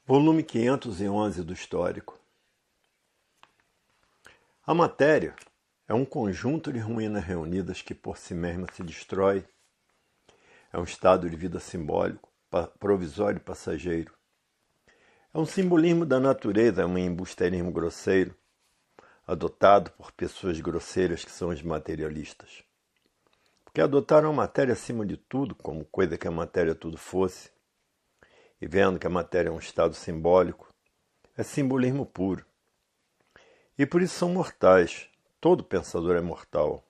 Volume 511 do Histórico. A matéria é um conjunto de ruínas reunidas que por si mesma se destrói. É um estado de vida simbólico, provisório e passageiro. É um simbolismo da natureza, é um embusteirismo grosseiro, adotado por pessoas grosseiras que são os materialistas. Porque adotaram a matéria acima de tudo, como coisa que a matéria tudo fosse, e vendo que a matéria é um estado simbólico, é simbolismo puro. E por isso são mortais. Todo pensador é mortal.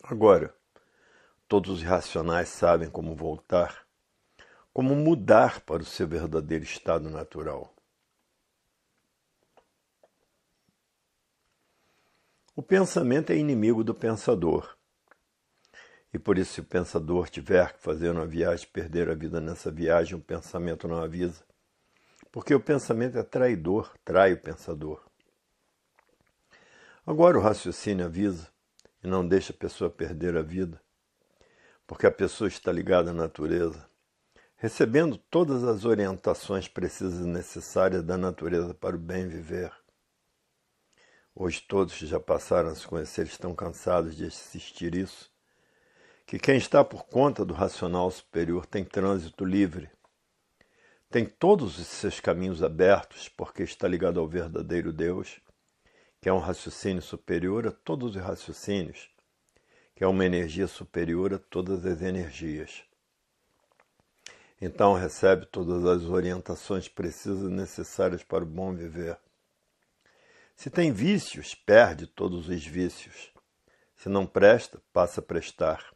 Agora, todos os racionais sabem como voltar, como mudar para o seu verdadeiro estado natural. O pensamento é inimigo do pensador. E por isso, se o pensador tiver que fazer uma viagem, perder a vida nessa viagem, o pensamento não avisa. Porque o pensamento é traidor, trai o pensador. Agora o raciocínio avisa e não deixa a pessoa perder a vida, porque a pessoa está ligada à natureza, recebendo todas as orientações precisas e necessárias da natureza para o bem viver. Hoje todos que já passaram a se conhecer estão cansados de assistir isso, que quem está por conta do racional superior tem trânsito livre, tem todos os seus caminhos abertos porque está ligado ao verdadeiro Deus, que é um raciocínio superior a todos os raciocínios, que é uma energia superior a todas as energias. Então recebe todas as orientações precisas e necessárias para o bom viver. Se tem vícios, perde todos os vícios. Se não presta, passa a prestar.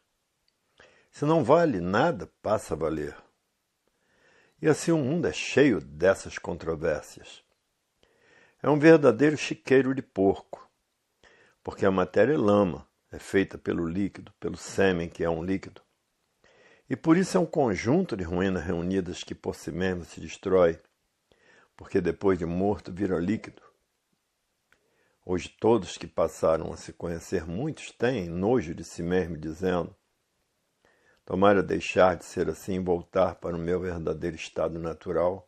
Se não vale nada, passa a valer. E assim o mundo é cheio dessas controvérsias. É um verdadeiro chiqueiro de porco, porque a matéria é lama, é feita pelo líquido, pelo sêmen, que é um líquido. E por isso é um conjunto de ruínas reunidas que por si mesmo se destrói, porque depois de morto vira líquido. Hoje todos que passaram a se conhecer, muitos têm nojo de si mesmo, dizendo: tomara deixar de ser assim e voltar para o meu verdadeiro estado natural,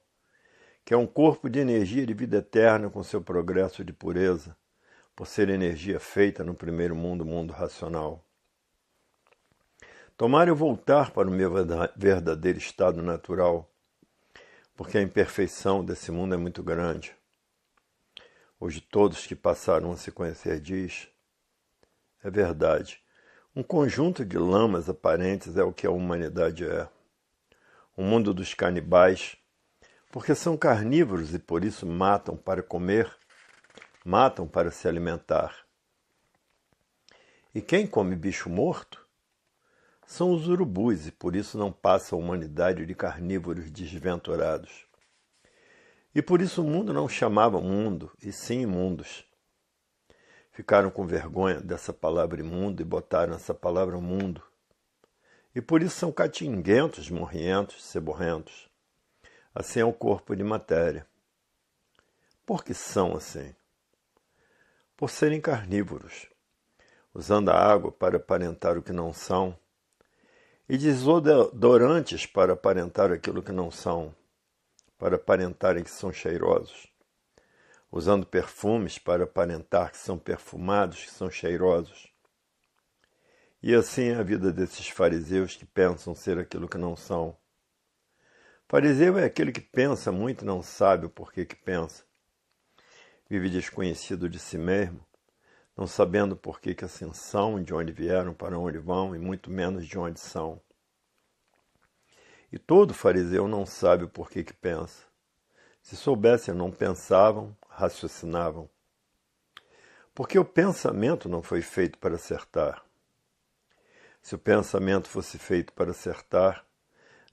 que é um corpo de energia de vida eterna com seu progresso de pureza, por ser energia feita no primeiro mundo, mundo racional. Tomara eu voltar para o meu verdadeiro estado natural, porque a imperfeição desse mundo é muito grande. Hoje todos que passaram a se conhecer diz: é verdade, um conjunto de lamas aparentes é o que a humanidade é. O mundo dos canibais, porque são carnívoros e por isso matam para comer, matam para se alimentar. E quem come bicho morto? São os urubus e por isso não passa a humanidade de carnívoros desventurados. E por isso o mundo não chamava mundo, e sim imundos. Ficaram com vergonha dessa palavra imundo e botaram essa palavra mundo. E por isso são catinguentos, morrientos, ceborrentos. Assim é o corpo de matéria. Por que são assim? Por serem carnívoros, usando a água para aparentar o que não são, e desodorantes para aparentar aquilo que não são, para aparentarem que são cheirosos, usando perfumes para aparentar que são perfumados, que são cheirosos. E assim é a vida desses fariseus que pensam ser aquilo que não são. Fariseu é aquele que pensa muito e não sabe o porquê que pensa. Vive desconhecido de si mesmo, não sabendo porquê que assim são, de onde vieram, para onde vão, e muito menos de onde são. E todo fariseu não sabe o porquê que pensa. Se soubessem, não pensavam, raciocinavam. Porque o pensamento não foi feito para acertar. Se o pensamento fosse feito para acertar,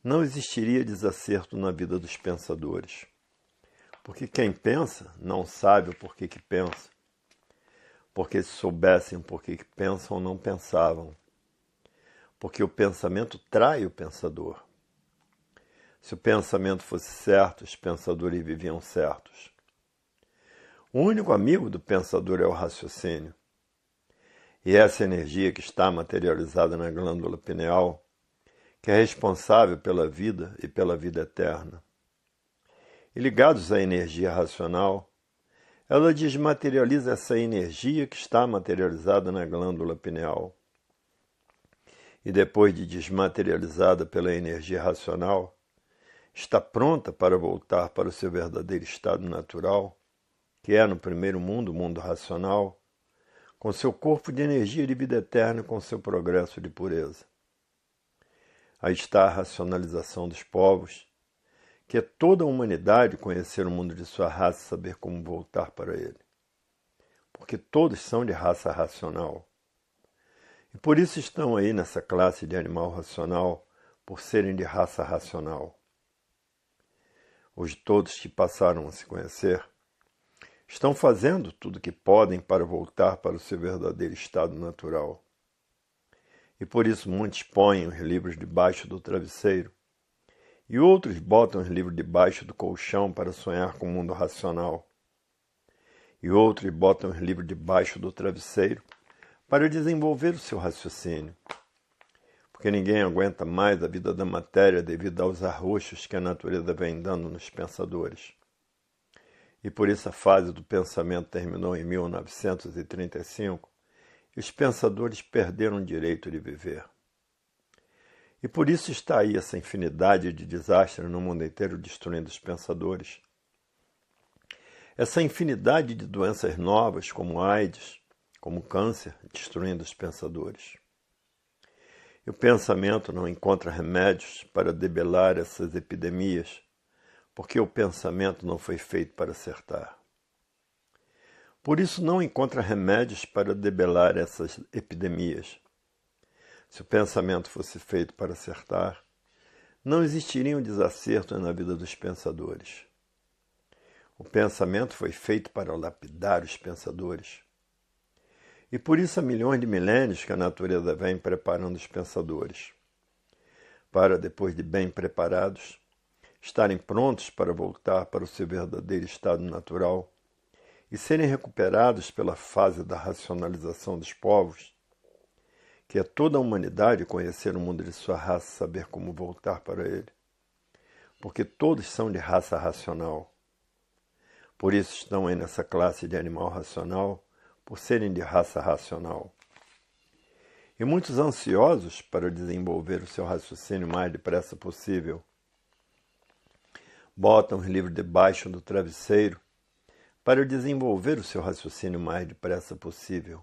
não existiria desacerto na vida dos pensadores. Porque quem pensa não sabe o porquê que pensa. Porque se soubessem o porquê que pensam, não pensavam. Porque o pensamento trai o pensador. Se o pensamento fosse certo, os pensadores viviam certos. O único amigo do pensador é o raciocínio. E essa energia que está materializada na glândula pineal, que é responsável pela vida e pela vida eterna. e ligados à energia racional, ela desmaterializa essa energia que está materializada na glândula pineal. E depois de desmaterializada pela energia racional, está pronta para voltar para o seu verdadeiro estado natural, que é no primeiro mundo, o mundo racional, com seu corpo de energia de vida eterna e com seu progresso de pureza. Aí está a racionalização dos povos, que é toda a humanidade conhecer o mundo de sua raça e saber como voltar para ele. Porque todos são de raça racional. E por isso estão aí nessa classe de animal racional, por serem de raça racional. Hoje todos que passaram a se conhecer estão fazendo tudo o que podem para voltar para o seu verdadeiro estado natural. E por isso muitos põem os livros debaixo do travesseiro, e outros botam os livros debaixo do colchão para sonhar com o mundo racional. E outros botam os livros debaixo do travesseiro para desenvolver o seu raciocínio. Porque ninguém aguenta mais a vida da matéria devido aos arroxos que a natureza vem dando nos pensadores. E por isso a fase do pensamento terminou em 1935, e os pensadores perderam o direito de viver. E por isso está aí essa infinidade de desastres no mundo inteiro destruindo os pensadores. Essa infinidade de doenças novas, como AIDS, como câncer, destruindo os pensadores. E o pensamento não encontra remédios para debelar essas epidemias, porque o pensamento não foi feito para acertar. Por isso não encontra remédios para debelar essas epidemias. Se o pensamento fosse feito para acertar, não existiriam desacertos na vida dos pensadores. O pensamento foi feito para lapidar os pensadores. E por isso há milhões de milênios que a natureza vem preparando os pensadores, para, depois de bem preparados, estarem prontos para voltar para o seu verdadeiro estado natural e serem recuperados pela fase da racionalização dos povos, que é toda a humanidade conhecer o mundo de sua raça e saber como voltar para ele. Porque todos são de raça racional. Por isso estão aí nessa classe de animal racional, por serem de raça racional. E muitos ansiosos para desenvolver o seu raciocínio o mais depressa possível, botam os livros debaixo do travesseiro para desenvolver o seu raciocínio o mais depressa possível.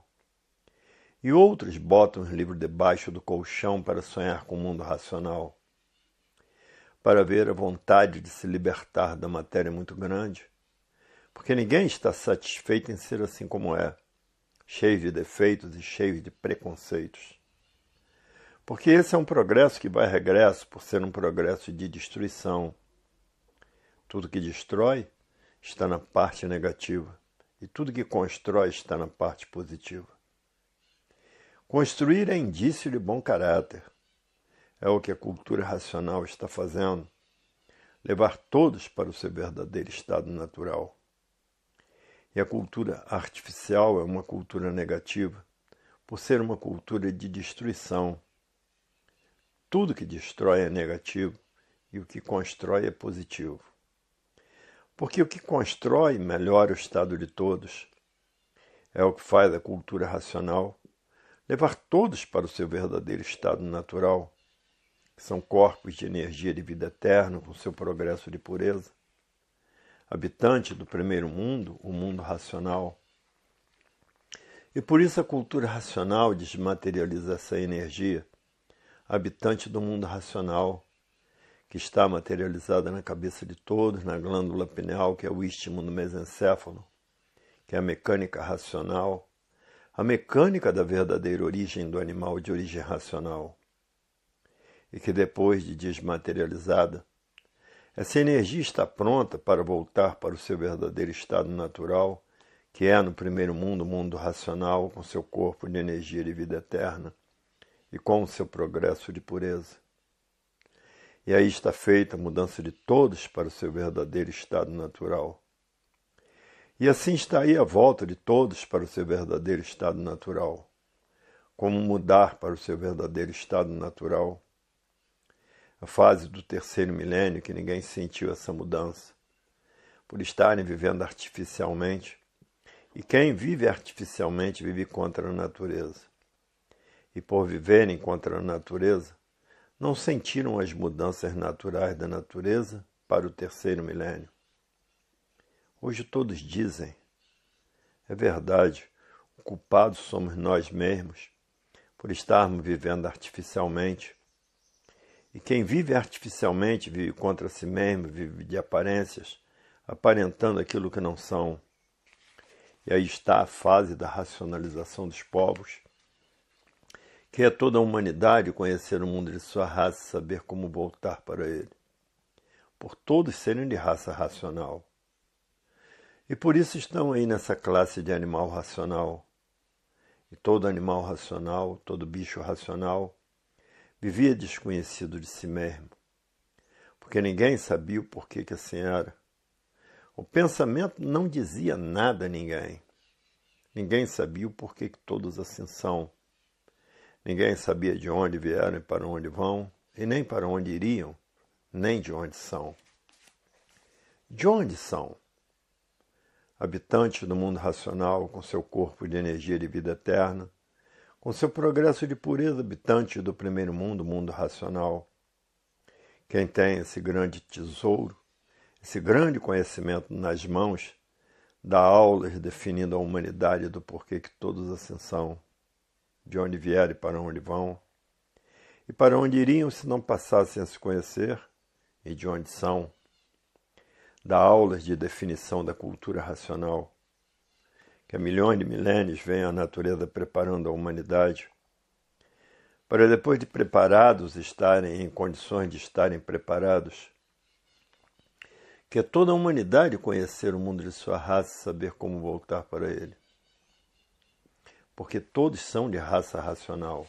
E outros botam os livros debaixo do colchão para sonhar com o mundo racional, para ver a vontade de se libertar da matéria muito grande, porque ninguém está satisfeito em ser assim como é, cheio de defeitos e cheio de preconceitos. Porque esse é um progresso que vai regresso por ser um progresso de destruição. Tudo que destrói está na parte negativa, e tudo que constrói está na parte positiva. Construir é indício de bom caráter. É o que a cultura racional está fazendo. Levar todos para o seu verdadeiro estado natural. E a cultura artificial é uma cultura negativa, por ser uma cultura de destruição. Tudo que destrói é negativo e o que constrói é positivo. Porque o que constrói melhora o estado de todos. É o que faz a cultura racional levar todos para o seu verdadeiro estado natural, que são corpos de energia de vida eterna com seu progresso de pureza. Habitante do primeiro mundo, o mundo racional. E por isso a cultura racional desmaterializa essa energia, habitante do mundo racional, que está materializada na cabeça de todos, na glândula pineal, que é o istmo do mesencéfalo, que é a mecânica racional, a mecânica da verdadeira origem do animal de origem racional. E que depois de desmaterializada, essa energia está pronta para voltar para o seu verdadeiro estado natural, que é no primeiro mundo, o mundo racional, com seu corpo de energia de vida eterna e com o seu progresso de pureza. E aí está feita a mudança de todos para o seu verdadeiro estado natural. E assim está aí a volta de todos para o seu verdadeiro estado natural. Como mudar para o seu verdadeiro estado natural? A fase do terceiro milênio que ninguém sentiu essa mudança. por estarem vivendo artificialmente. E quem vive artificialmente vive contra a natureza. E por viverem contra a natureza, não sentiram as mudanças naturais da natureza para o terceiro milênio. Hoje todos dizem, é verdade, o culpado somos nós mesmos por estarmos vivendo artificialmente. E quem vive artificialmente vive contra si mesmo, vive de aparências, aparentando aquilo que não são. E aí está a fase da racionalização dos povos, que é toda a humanidade conhecer o mundo de sua raça e saber como voltar para ele, por todos serem de raça racional. E por isso estão aí nessa classe de animal racional. E todo animal racional, todo bicho racional, vivia desconhecido de si mesmo, porque ninguém sabia o porquê que assim era. O pensamento não dizia nada a ninguém. Ninguém sabia o porquê que todos assim são. Ninguém sabia de onde vieram e para onde vão, e nem para onde iriam, nem de onde são. De onde são? Habitantes do mundo racional, com seu corpo de energia de vida eterna, com seu progresso de pureza, habitantes do primeiro mundo, o mundo racional. Quem tem esse grande tesouro, esse grande conhecimento nas mãos, dá aulas definindo a humanidade do porquê que todos assim são, de onde vieram e para onde vão, e para onde iriam se não passassem a se conhecer, e de onde são. Dá aulas de definição da cultura racional, que há milhões de milênios vem a natureza preparando a humanidade, para depois de preparados estarem em condições de estarem preparados, que é toda a humanidade conhecer o mundo de sua raça e saber como voltar para ele. Porque todos são de raça racional.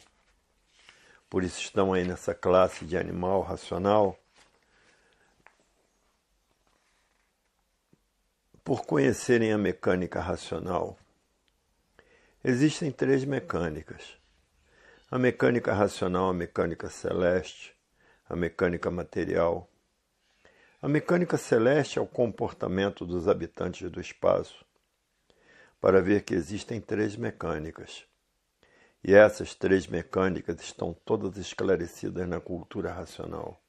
Por isso estão aí nessa classe de animal racional, por conhecerem a mecânica racional. Existem 3 mecânicas. A mecânica racional, a mecânica celeste, a mecânica material. A mecânica celeste é o comportamento dos habitantes do espaço, para ver que existem 3 mecânicas. E essas 3 mecânicas estão todas esclarecidas na cultura racional.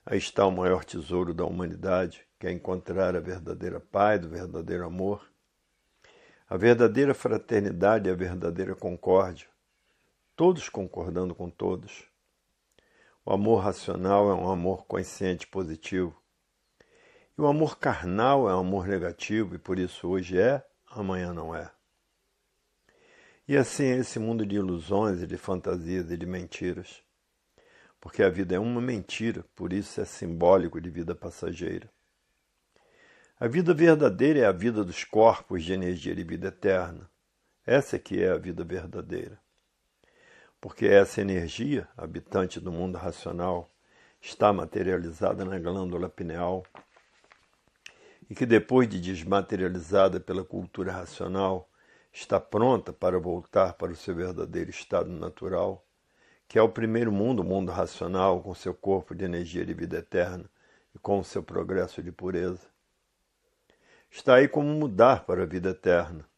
Aí está o maior tesouro da humanidade, que é encontrar a verdadeira paz, o verdadeiro amor, a verdadeira fraternidade e a verdadeira concórdia, todos concordando com todos. O amor racional é um amor consciente positivo. E o amor carnal é um amor negativo, e por isso hoje é, amanhã não é. E assim é esse mundo de ilusões e de fantasias e de mentiras. Porque a vida é uma mentira, por isso é simbólico de vida passageira. A vida verdadeira é a vida dos corpos de energia de vida eterna. Essa que é a vida verdadeira. Porque essa energia, habitante do mundo racional, está materializada na glândula pineal e que depois de desmaterializada pela cultura racional, está pronta para voltar para o seu verdadeiro estado natural, que é o primeiro mundo, o mundo racional, com seu corpo de energia de vida eterna e com o seu progresso de pureza. Está aí como mudar para a vida eterna,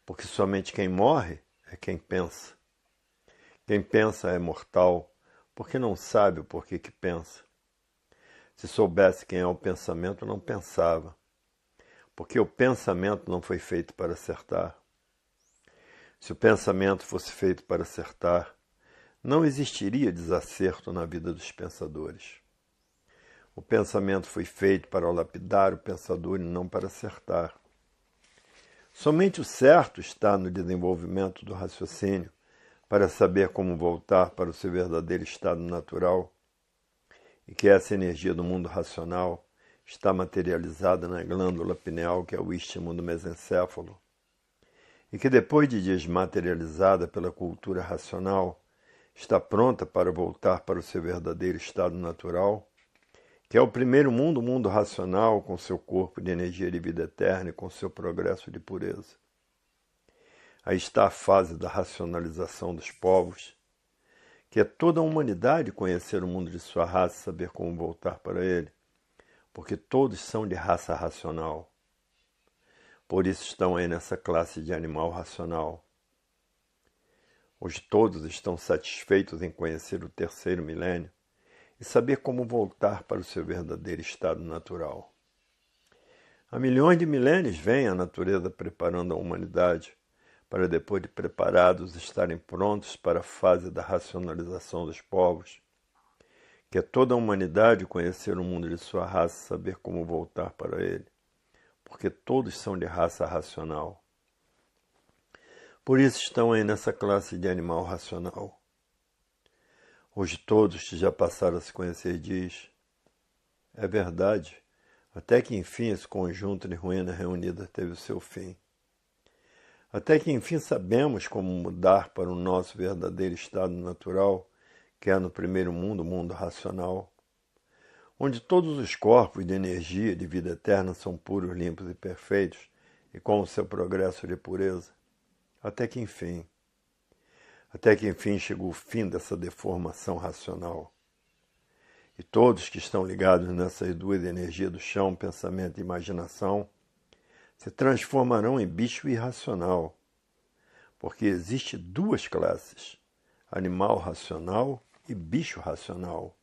porque somente quem morre é quem pensa. Quem pensa é mortal, porque não sabe o porquê que pensa. Se soubesse quem é o pensamento, não pensava, porque o pensamento não foi feito para acertar. Se o pensamento fosse feito para acertar, não existiria desacerto na vida dos pensadores. O pensamento foi feito para lapidar o pensador e não para acertar. Somente o certo está no desenvolvimento do raciocínio, para saber como voltar para o seu verdadeiro estado natural, e que essa energia do mundo racional está materializada na glândula pineal, que é o istmo do mesencéfalo, e que depois de desmaterializada pela cultura racional, está pronta para voltar para o seu verdadeiro estado natural, que é o primeiro mundo, o mundo racional, com seu corpo de energia de vida eterna e com seu progresso de pureza. Aí está a fase da racionalização dos povos, que é toda a humanidade conhecer o mundo de sua raça e saber como voltar para ele, porque todos são de raça racional. Por isso estão aí nessa classe de animal racional. Hoje todos estão satisfeitos em conhecer o terceiro milênio e saber como voltar para o seu verdadeiro estado natural. Há milhões de milênios vem a natureza preparando a humanidade para, depois de preparados, estarem prontos para a fase da racionalização dos povos, que é toda a humanidade conhecer o mundo de sua raça e saber como voltar para ele, porque todos são de raça racional. Por isso estão aí nessa classe de animal racional. Hoje todos que já passaram a se conhecer diz, é verdade, até que enfim esse conjunto de ruínas reunidas teve o seu fim. Até que enfim sabemos como mudar para o nosso verdadeiro estado natural, que é no primeiro mundo, o mundo racional, onde todos os corpos de energia de vida eterna são puros, limpos e perfeitos, e com o seu progresso de pureza. Até que enfim chegou o fim dessa deformação racional. E todos que estão ligados nessas duas energias do chão, pensamento e imaginação, se transformarão em bicho irracional, porque existe duas classes, animal racional e bicho racional.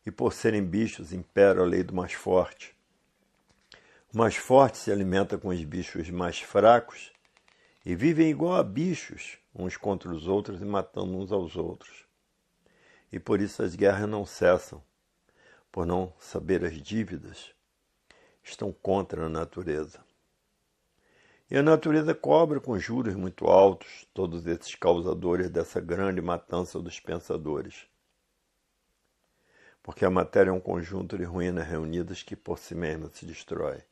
E por serem bichos, impera a lei do mais forte. O mais forte se alimenta com os bichos mais fracos e vivem igual a bichos, uns contra os outros e matando uns aos outros. E por isso as guerras não cessam, por não saber as dívidas, estão contra a natureza. E a natureza cobra com juros muito altos todos esses causadores dessa grande matança dos pensadores. Porque a matéria é um conjunto de ruínas reunidas que por si mesma se destrói.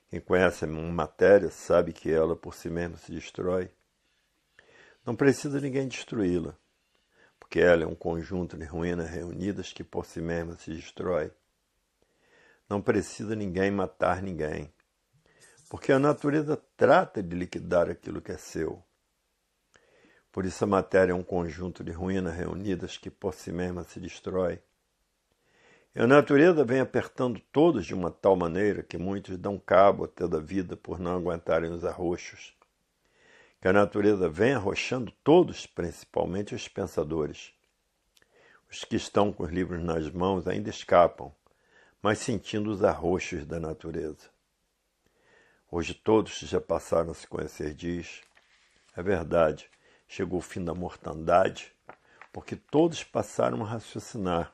Quem conhece a matéria sabe que ela por si mesma se destrói. Não precisa ninguém destruí-la, porque ela é um conjunto de ruínas reunidas que por si mesma se destrói. Não precisa ninguém matar ninguém, porque a natureza trata de liquidar aquilo que é seu. Por isso a matéria é um conjunto de ruínas reunidas que por si mesma se destrói. E a natureza vem apertando todos de uma tal maneira que muitos dão cabo até da vida por não aguentarem os arroxos. Que a natureza vem arrochando todos, principalmente os pensadores. Os que estão com os livros nas mãos ainda escapam, mas sentindo os arroxos da natureza. Hoje todos que já passaram a se conhecer diz, é verdade, chegou o fim da mortandade, porque todos passaram a raciocinar.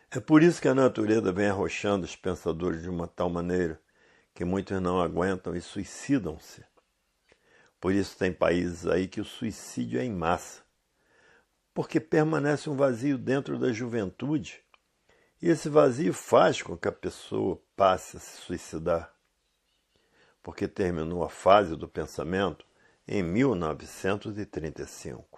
É por isso que a natureza vem arrochando os pensadores de uma tal maneira que muitos não aguentam e suicidam-se. Por isso tem países aí que o suicídio é em massa, porque permanece um vazio dentro da juventude e esse vazio faz com que a pessoa passe a se suicidar, porque terminou a fase do pensamento em 1935.